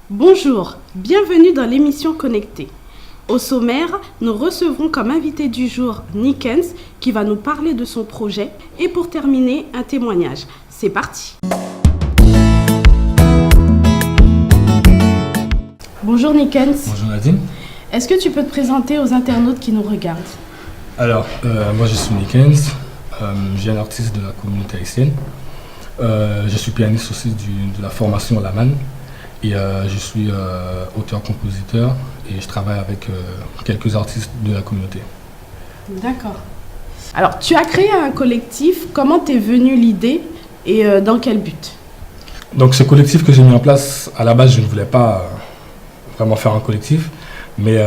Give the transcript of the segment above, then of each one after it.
Bonjour, bienvenue dans l'émission Connectée. Au sommaire, nous recevrons comme invité du jour Nickens qui va nous parler de son projet et pour terminer, un témoignage. C'est parti. Bonjour Nickens. Bonjour Nadine. Est-ce que tu peux te présenter aux internautes qui nous regardent? Alors, moi je suis Nickens, je suis un artiste de la communauté haïtienne. Je suis pianiste aussi de la formation Laman et je suis auteur-compositeur et je travaille avec quelques artistes de la communauté. D'accord. Alors, tu as créé un collectif, comment t'es venue l'idée et dans quel but? Donc ce collectif que j'ai mis en place, à la base je ne voulais pas vraiment faire un collectif, mais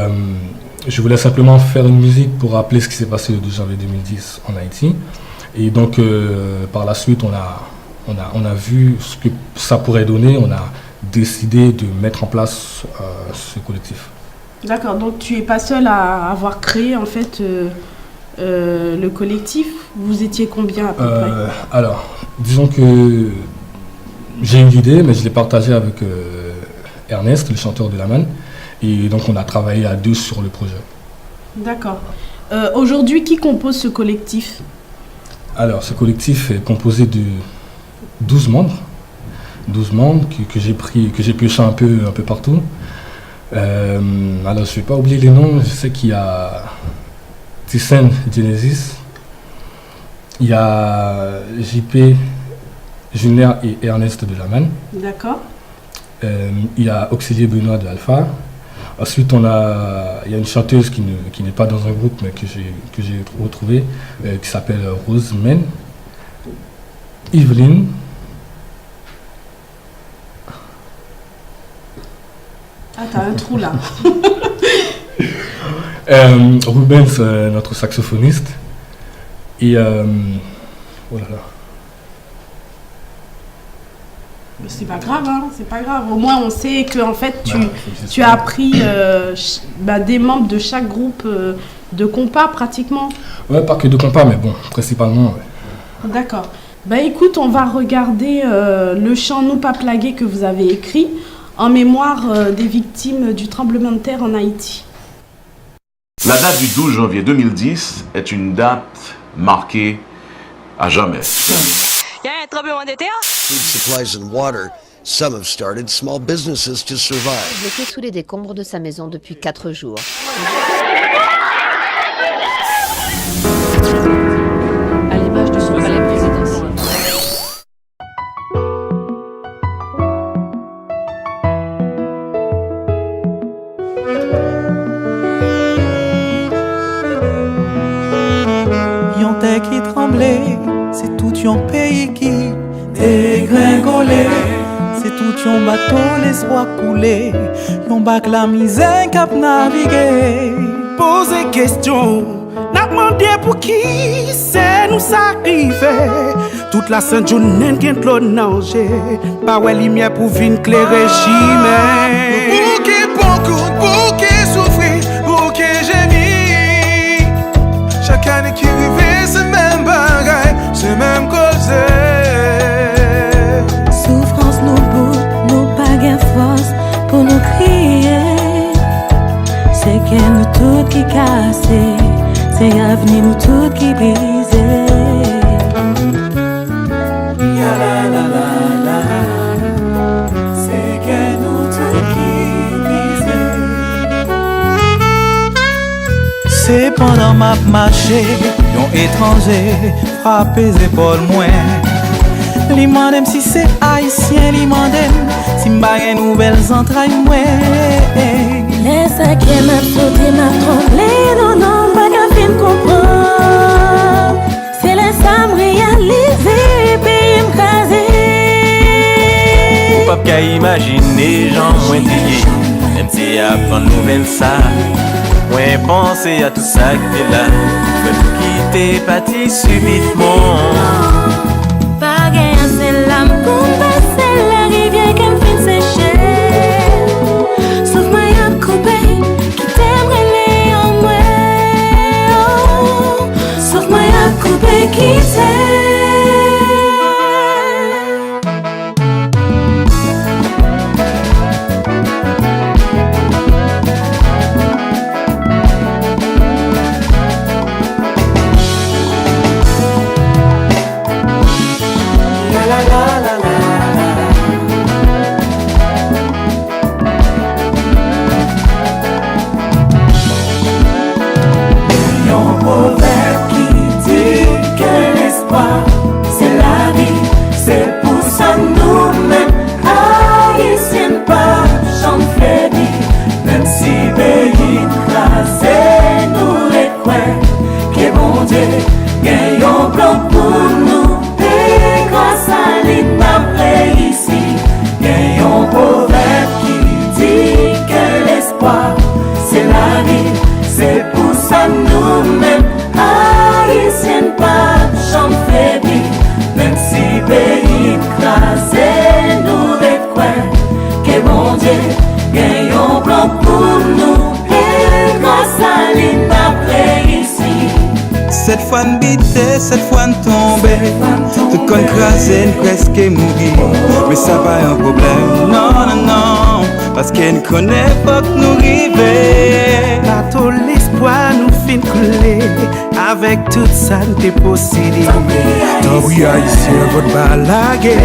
je voulais simplement faire une musique pour rappeler ce qui s'est passé le 12 janvier 2010 en Haïti. Et donc par la suite on a vu ce que ça pourrait donner, on a décidé de mettre en place ce collectif. D'accord, donc tu n'es pas seul à avoir créé en fait le collectif. Vous étiez combien à peu près? Alors, disons que j'ai une idée, mais je l'ai partagée avec Ernest, le chanteur de Laman. Et donc on a travaillé à deux sur le projet. D'accord. Aujourd'hui, qui compose ce collectif? Alors, ce collectif est composé de 12 membres. 12 membres que j'ai pioché un peu partout. Alors, je ne vais pas oublier les noms. Je sais qu'il y a Thyssen Genesis, il y a JP, Junior et Ernest de Laman. D'accord. Il y a Auxilier Benoît de Alpha. Ensuite, il y a une chanteuse qui n'est pas dans un groupe, mais que j'ai retrouvée, qui s'appelle Rose Men. Yveline. Ah, t'as un trou là. Rubens, notre saxophoniste. Et... oh là là. C'est pas grave, hein, c'est pas grave. Au moins, on sait que en fait, tu as pris des membres de chaque groupe de compas pratiquement. Ouais, pas que de compas, mais bon, principalement. Ouais. D'accord. Bah écoute, on va regarder le chant Nous pas plagués que vous avez écrit en mémoire des victimes du tremblement de terre en Haïti. La date du 12 janvier 2010 est une date marquée à jamais. Il y a un tremblement de terre? Food supplies and water. Some have started small businesses to survive. Bloqué sous les décombres de sa maison depuis 4 jours. À l'image de son palais présidentiel. Yon terre qui tremblait, c'est tout yon pays qui dégringolé. C'est tout yon bateau l'espoir coulé. Yon bac la misère cap naviguer. Poser question, n'a demandé pour qui c'est nous sacrifier. Toute la sainte journée qui est nanger. Pas ouais lumière pour vin clairer chimère. Pour qui bon coup, pour qui souffrir, pour qui gémir. Chaque année qui arrive, c'est même bagaille, c'est même cause. Souffrance nous bout, nous pas gain force pour nous crier. C'est que nous tout qui cassé, c'est l'avenir nous tout qui brisé. Ya la la la la, c'est que nous tout qui brisé. C'est pendant ma marché, yon étranger frappe les épaules moins. Li mandem si c'est haïtien, li mandem si m'bagay nouvelles entrailles moins. Laisse à qui m'a sauté, m'a tremblé, non, non, pas qu'à fin comprendre. C'est laisse à me réaliser, puis m'craser. Ou pas qu'à imaginer, gens moins triés, même si apprendre nouvelle ça. Moins penser à tout ça qui est là, faut quitter parti subitement. Pas gain, c'est l'âme qu'on passe, c'est la rivière qui me fait sécher. Sauf moi y'a coupé, qui t'aimerait les en moi. Sauf moi y'a coupé, qui t'aime. fois de biter, cette fois de tomber. Tout con crasé, presque mourir. Mais ça pas un problème, non, non, non. Parce qu'elle connaît pas que nous river. Pas tout l'espoir nous fin couler. Avec tout ça nous possédé. Tant pis haïtien, votre balaguer.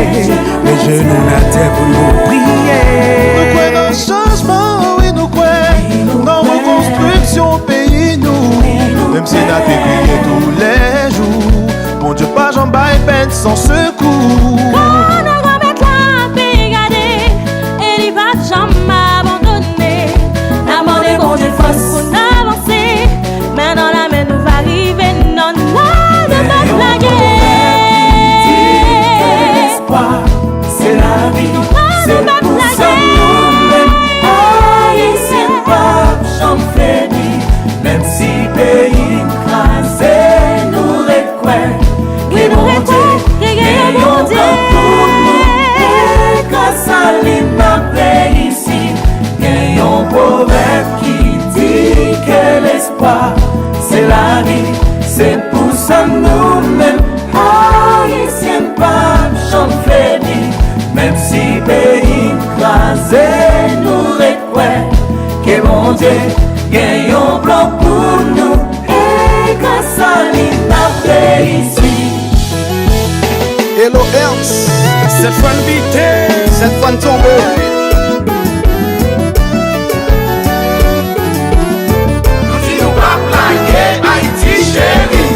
Les genoux la terre pour nous prier. Nous croyons dans le changement, oui nous croyons dans la reconstruction pays nous. Même si nous avons prié tous les jours. Mon Dieu, pas j'en baille peine sans secours. C'est la vie, c'est pour ça nous-mêmes haïtiens pas j'en fais ni. Même si pays écrasé nous requiert que mon Dieu gagne un plan pour nous et grâce à lui n'a réussi. Hello Ernst, Cette fois de biter, cette fois de tomber. Haïti chérie.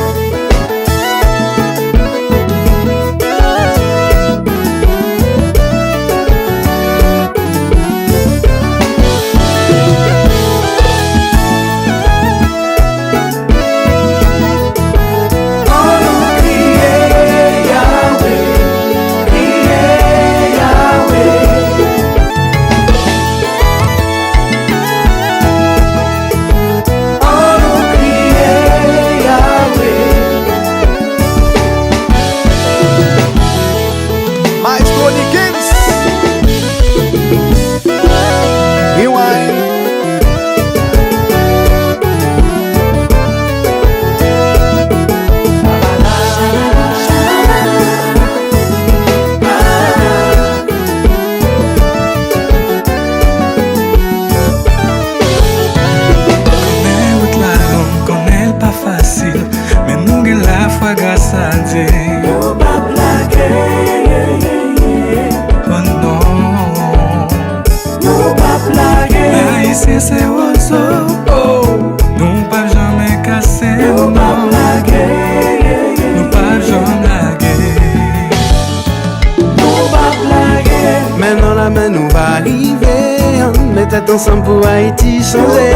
Ensemble pour Haïti changer.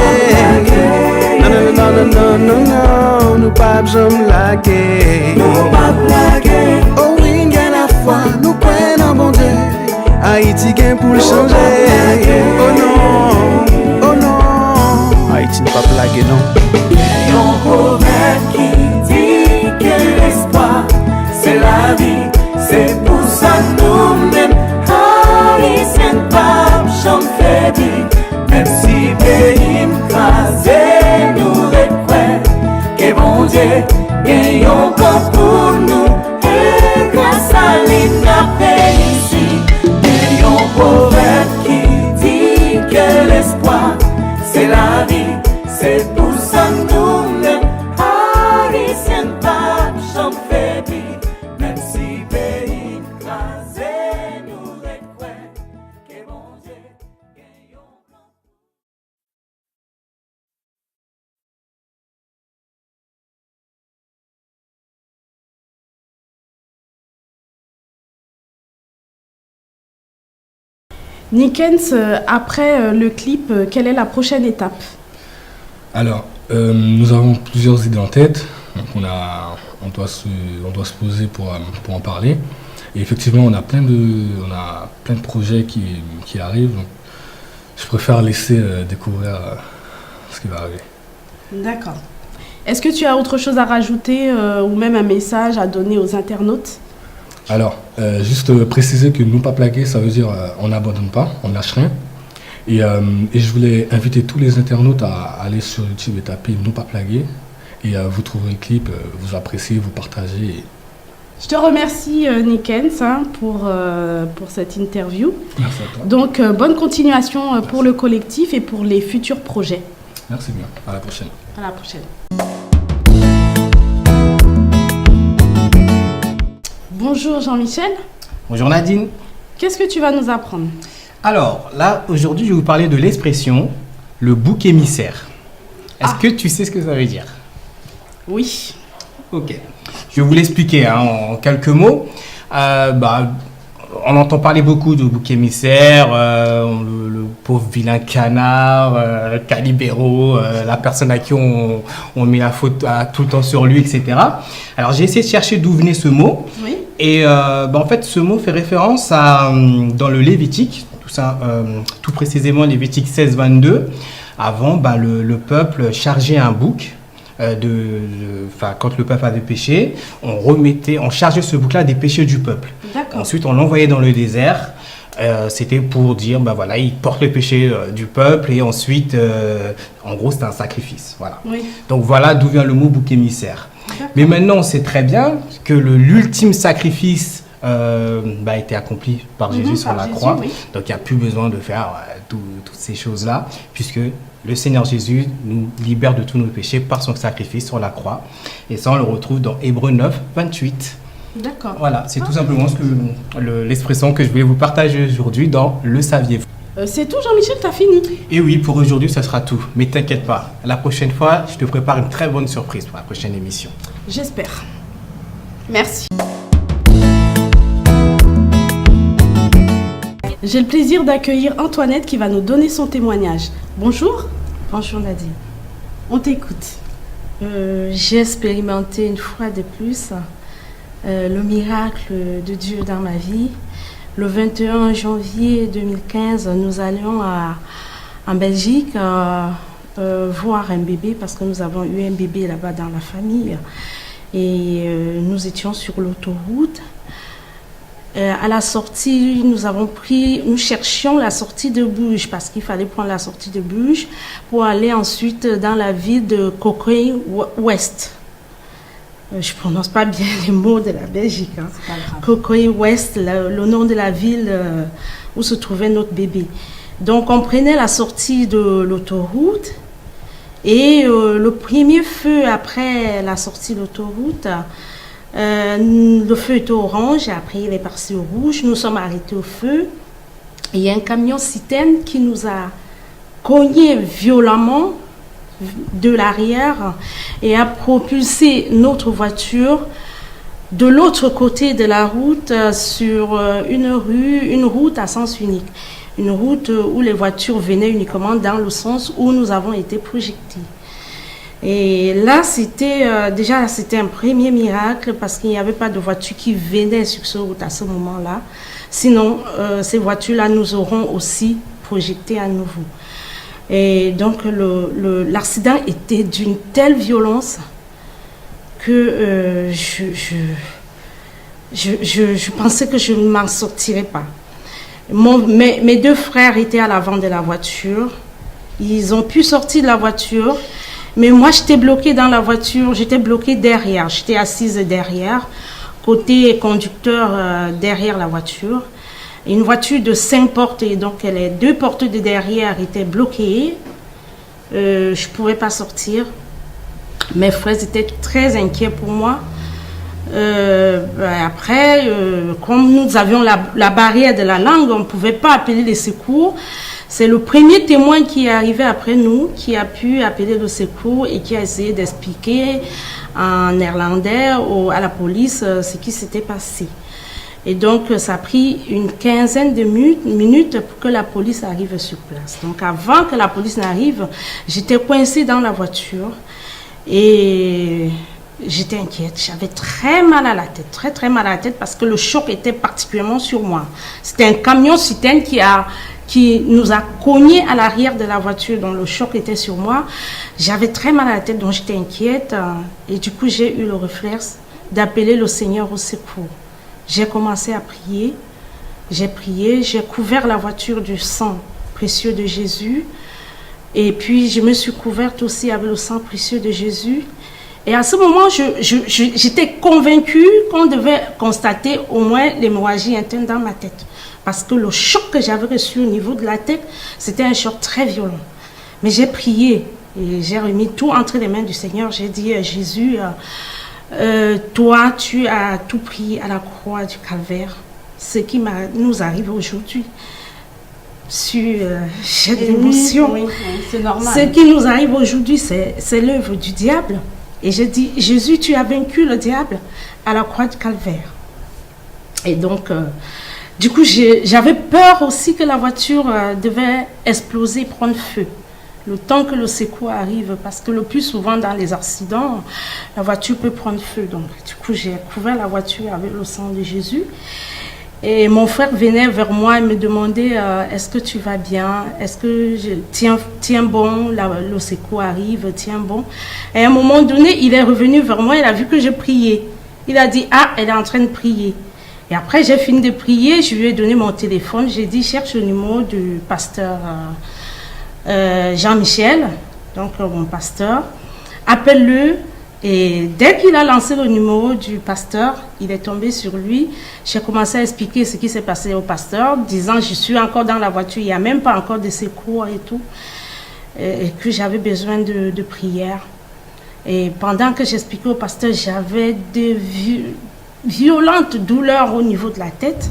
Non, non, non, non, non, non, non, nous pas jamais laguer. Nous pas blaguer. Oh oui, gagne la foi, nous prenons bon Dieu. Haïti gagne pour le changer. Oh non, oh non. Haïti ne pas blaguer, non. Il y a un proverbe qui dit que l'espoir, c'est la vie. C'est pour ça nous-mêmes, Haïtiens pas jamais faiblis. Même si pays m'crasé nous requiert que bon Dieu gagne encore pour nous et grâce à lui n'a réussi. Il y a un proverbe qui dit que l'espoir c'est la vie, c'est pour ça nous-mêmes haïtiens pas j'en faiblis. Même si pays m'crasé nous requiert que bon Dieu gagne encore. Nickens, après le clip, quelle est la prochaine étape? Alors, nous avons plusieurs idées en tête. Donc on doit se poser pour en parler. Et effectivement, on a plein de projets qui arrivent. Donc, je préfère laisser découvrir ce qui va arriver. D'accord. Est-ce que tu as autre chose à rajouter ou même un message à donner aux internautes? Alors, juste préciser que nous pas plaquer, ça veut dire on n'abandonne pas, on lâche rien. Et je voulais inviter tous les internautes à aller sur YouTube et taper nous pas plaguer et vous trouverez le clip, vous appréciez, vous partagez. Je te remercie Nikens pour cette interview. Merci à toi. Donc bonne continuation pour le collectif et pour les futurs projets. Merci bien, à la prochaine. À la prochaine. Bonjour Jean-Michel. Bonjour Nadine. Qu'est-ce que tu vas nous apprendre? Alors là, aujourd'hui, je vais vous parler de l'expression le bouc émissaire. Est-ce que tu sais ce que ça veut dire? Oui. Ok. Je vais vous l'expliquer en quelques mots. On entend parler beaucoup de bouc émissaire, le pauvre vilain canard, Calibero, la personne à qui on met la faute tout le temps sur lui, etc. Alors j'ai essayé de chercher d'où venait ce mot. Oui. Et en fait, ce mot fait référence à, dans le Lévitique, tout précisément Lévitique 16-22. Avant, le peuple chargeait un bouc. Quand le peuple avait péché, on chargeait ce bouc-là des péchés du peuple. Ensuite, on l'envoyait dans le désert. C'était pour dire, il porte le péché du peuple. Et ensuite, en gros, c'était un sacrifice. Voilà. Oui. Donc voilà d'où vient le mot bouc émissaire. Mais maintenant, on sait très bien que l'ultime sacrifice a été accompli par Jésus sur la croix. Oui. Donc il n'y a plus besoin de faire toutes ces choses-là, puisque le Seigneur Jésus nous libère de tous nos péchés par son sacrifice sur la croix. Et ça, on le retrouve dans Hébreux 9, 28. D'accord. Voilà, c'est tout simplement l'expression que je voulais vous partager aujourd'hui dans Le Saviez-vous. C'est tout, Jean-Michel, t'as fini? Et oui, pour aujourd'hui, ça sera tout. Mais t'inquiète pas, la prochaine fois, je te prépare une très bonne surprise pour la prochaine émission. J'espère. Merci. J'ai le plaisir d'accueillir Antoinette qui va nous donner son témoignage. Bonjour. Bonjour Nadine. On t'écoute. J'ai expérimenté une fois de plus le miracle de Dieu dans ma vie. Le 21 janvier 2015, nous allions en Belgique voir un bébé parce que nous avons eu un bébé là-bas dans la famille. Et nous étions sur l'autoroute. À la sortie, nous cherchions la sortie de Bruges parce qu'il fallait prendre la sortie de Bruges pour aller ensuite dans la ville de Cocoy-West. Je ne prononce pas bien les mots de la Belgique. Cocoy-West, le nom de la ville où se trouvait notre bébé. Donc on prenait la sortie de l'autoroute et le premier feu après la sortie de l'autoroute, le feu était orange et après il est passé au rouge. Nous sommes arrêtés au feu et il y a un camion citerne qui nous a cogné violemment de l'arrière et a propulsé notre voiture de l'autre côté de la route sur une route à sens unique. Une route où les voitures venaient uniquement dans le sens où nous avons été projetés. Et là, c'était un premier miracle parce qu'il n'y avait pas de voiture qui venait sur cette route à ce moment-là. Sinon, ces voitures-là nous auront aussi projetés à nouveau. Et donc, l'accident était d'une telle violence que je pensais que je ne m'en sortirais pas. Mes deux frères étaient à l'avant de la voiture. Ils ont pu sortir de la voiture. Mais moi, j'étais bloquée dans la voiture, j'étais bloquée derrière. J'étais assise derrière, côté conducteur derrière la voiture. Une voiture de 5 portes, et donc les 2 portes de derrière étaient bloquées. Je ne pouvais pas sortir. Mes frères étaient très inquiets pour moi. Après, comme nous avions la barrière de la langue, on ne pouvait pas appeler les secours. C'est le premier témoin qui est arrivé après nous, qui a pu appeler le secours et qui a essayé d'expliquer en néerlandais à la police ce qui s'était passé. Et donc, ça a pris une quinzaine de minutes pour que la police arrive sur place. Donc, avant que la police n'arrive, j'étais coincée dans la voiture et j'étais inquiète. J'avais très mal à la tête, très très mal à la tête parce que le choc était particulièrement sur moi. C'était un camion citerne qui nous a cogné à l'arrière de la voiture, donc le choc était sur moi. J'avais très mal à la tête, donc j'étais inquiète. Et du coup, j'ai eu le réflexe d'appeler le Seigneur au secours. J'ai commencé à prier. J'ai prié, j'ai couvert la voiture du sang précieux de Jésus. Et puis, je me suis couverte aussi avec le sang précieux de Jésus. Et à ce moment, j'étais convaincue qu'on devait constater au moins l'hémorragie interne dans ma tête. Parce que le choc que j'avais reçu au niveau de la tête, c'était un choc très violent. Mais j'ai prié et j'ai remis tout entre les mains du Seigneur. J'ai dit, Jésus, toi, tu as tout pris à la croix du Calvaire. Ce qui nous arrive aujourd'hui. J'ai de l'émotion. Oui, c'est normal. Ce qui nous arrive aujourd'hui, c'est l'œuvre du diable. Et j'ai dit, Jésus, tu as vaincu le diable à la croix du Calvaire. Et donc, du coup, j'avais peur aussi que la voiture devait exploser, prendre feu. Le temps que le secours arrive, parce que le plus souvent dans les accidents, la voiture peut prendre feu. Donc, du coup, j'ai couvert la voiture avec le sang de Jésus. Et mon frère venait vers moi et me demandait est-ce que tu vas bien? Est-ce que tiens bon, le secours arrive, tiens bon. Et à un moment donné, il est revenu vers moi, il a vu que je priais. Il a dit, ah, elle est en train de prier. Et après, j'ai fini de prier, je lui ai donné mon téléphone, j'ai dit, cherche le numéro du pasteur Jean-Michel, donc mon pasteur, appelle-le. Et dès qu'il a lancé le numéro du pasteur, il est tombé sur lui. J'ai commencé à expliquer ce qui s'est passé au pasteur, disant je suis encore dans la voiture, il n'y a même pas encore de secours et tout, et que j'avais besoin de prière. Et pendant que j'expliquais au pasteur, j'avais de violentes douleurs au niveau de la tête.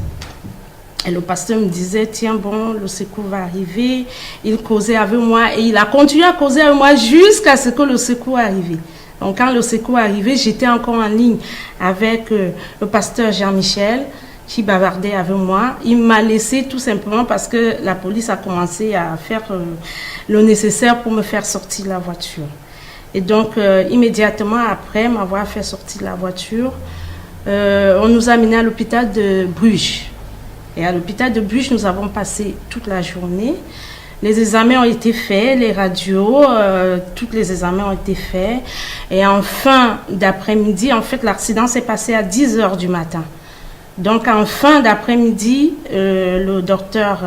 Et le pasteur me disait, tiens bon, le secours va arriver. Il causait avec moi et il a continué à causer avec moi jusqu'à ce que le secours arrive. Donc quand le secours est arrivé, j'étais encore en ligne avec le pasteur Jean-Michel qui bavardait avec moi. Il m'a laissé tout simplement parce que la police a commencé à faire le nécessaire pour me faire sortir de la voiture. Et donc immédiatement après m'avoir fait sortir de la voiture, on nous a amenés à l'hôpital de Bruges. Et à l'hôpital de Bruges, nous avons passé toute la journée. Les examens ont été faits, les radios, tous les examens ont été faits. Et en fin d'après-midi, en fait, l'accident s'est passé à 10h du matin. Donc, en fin d'après-midi, le docteur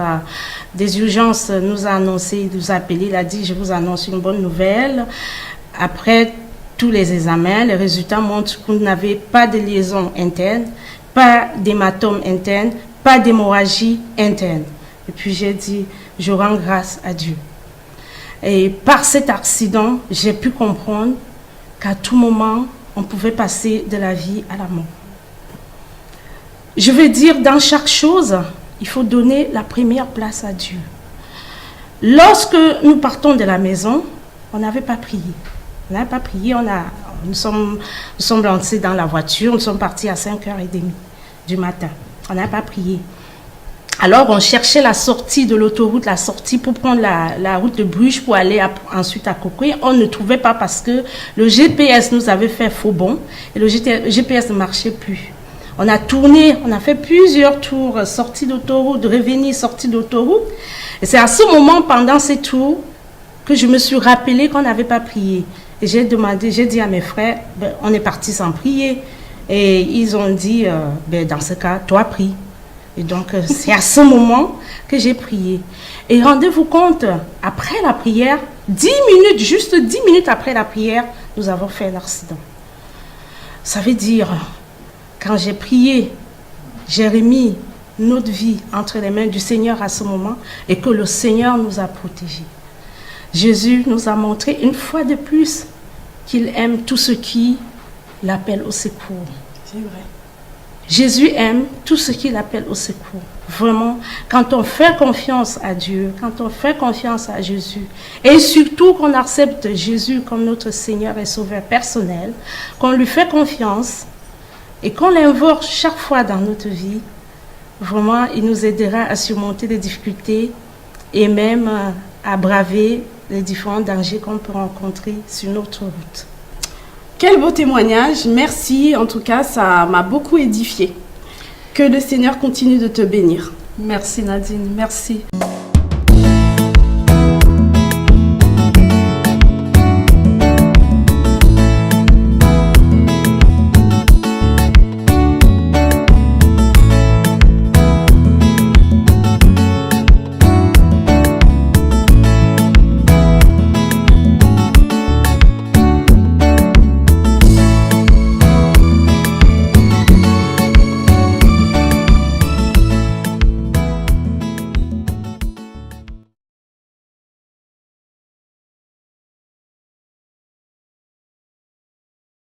des urgences nous a annoncé, il nous a appelé, il a dit, je vous annonce une bonne nouvelle. Après tous les examens, les résultats montrent que vous n'avez pas de liaison interne, pas d'hématome interne, pas d'hémorragie interne. Et puis j'ai dit, je rends grâce à Dieu. Et par cet accident, j'ai pu comprendre qu'à tout moment, on pouvait passer de la vie à la mort. Je veux dire, dans chaque chose, il faut donner la première place à Dieu. Lorsque nous partons de la maison, on n'avait pas prié. On n'avait pas prié, nous sommes lancés dans la voiture, nous sommes partis à 5h30 du matin. On n'a pas prié. Alors, on cherchait la sortie de l'autoroute, la sortie pour prendre la route de Bruges pour aller ensuite à Coquille. On ne trouvait pas parce que le GPS nous avait fait faux bond et le GPS ne marchait plus. On a tourné, on a fait plusieurs tours, sortie d'autoroute, revenir, sortie d'autoroute. Et c'est à ce moment, pendant ces tours, que je me suis rappelé qu'on n'avait pas prié. Et j'ai dit à mes frères, on est parti sans prier. Et ils ont dit, dans ce cas, toi prie. Et donc, c'est à ce moment que j'ai prié. Et rendez-vous compte, après la prière, 10 minutes, juste 10 minutes après la prière, nous avons fait l'accident. Ça veut dire, quand j'ai prié, j'ai remis notre vie entre les mains du Seigneur à ce moment et que le Seigneur nous a protégés. Jésus nous a montré une fois de plus qu'il aime tous ceux qui l'appellent au secours. C'est vrai. Jésus aime tout ce qu'il appelle au secours. Vraiment, quand on fait confiance à Dieu, quand on fait confiance à Jésus, et surtout qu'on accepte Jésus comme notre Seigneur et Sauveur personnel, qu'on lui fait confiance et qu'on l'invoque chaque fois dans notre vie, vraiment, il nous aidera à surmonter les difficultés et même à braver les différents dangers qu'on peut rencontrer sur notre route. Quel beau témoignage, merci, en tout cas ça m'a beaucoup édifié. Que le Seigneur continue de te bénir. Merci Nadine, merci.